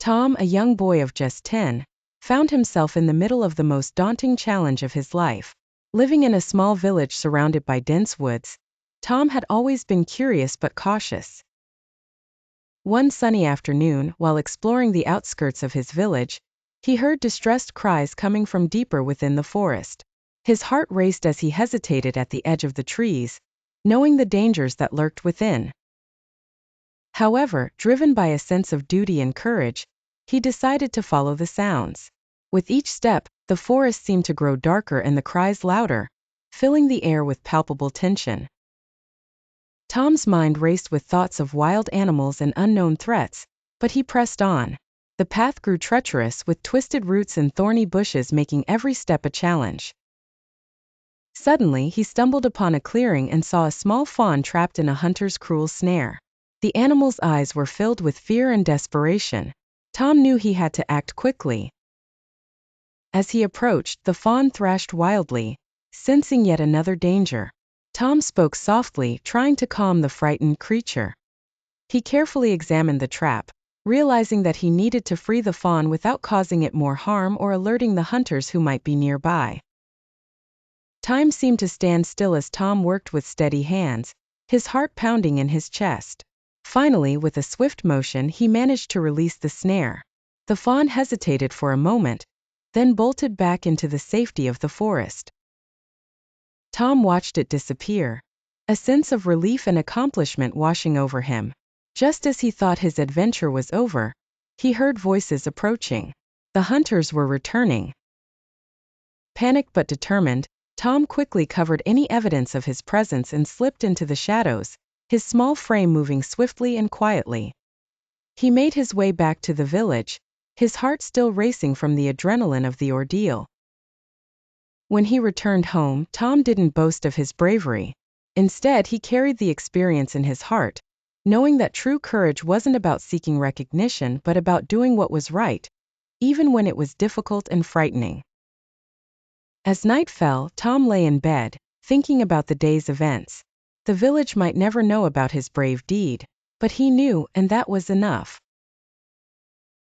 Tom, a young boy of just 10, found himself in the middle of the most daunting challenge of his life. Living in a small village surrounded by dense woods, Tom had always been curious but cautious. One sunny afternoon, while exploring the outskirts of his village, he heard distressed cries coming from deeper within the forest. His heart raced as he hesitated at the edge of the trees, knowing the dangers that lurked within. However, driven by a sense of duty and courage, he decided to follow the sounds. With each step, the forest seemed to grow darker and the cries louder, filling the air with palpable tension. Tom's mind raced with thoughts of wild animals and unknown threats, but he pressed on. The path grew treacherous, with twisted roots and thorny bushes making every step a challenge. Suddenly, he stumbled upon a clearing and saw a small fawn trapped in a hunter's cruel snare. The animal's eyes were filled with fear and desperation. Tom knew he had to act quickly. As he approached, the fawn thrashed wildly, sensing yet another danger. Tom spoke softly, trying to calm the frightened creature. He carefully examined the trap, realizing that he needed to free the fawn without causing it more harm or alerting the hunters who might be nearby. Time seemed to stand still as Tom worked with steady hands, his heart pounding in his chest. Finally, with a swift motion, he managed to release the snare. The fawn hesitated for a moment, then bolted back into the safety of the forest. Tom watched it disappear, a sense of relief and accomplishment washing over him. Just as he thought his adventure was over, he heard voices approaching. The hunters were returning. Panicked but determined, Tom quickly covered any evidence of his presence and slipped into the shadows, his small frame moving swiftly and quietly. He made his way back to the village, his heart still racing from the adrenaline of the ordeal. When he returned home, Tom didn't boast of his bravery. Instead, he carried the experience in his heart, knowing that true courage wasn't about seeking recognition but about doing what was right, even when it was difficult and frightening. As night fell, Tom lay in bed, thinking about the day's events. The village might never know about his brave deed, but he knew, and that was enough.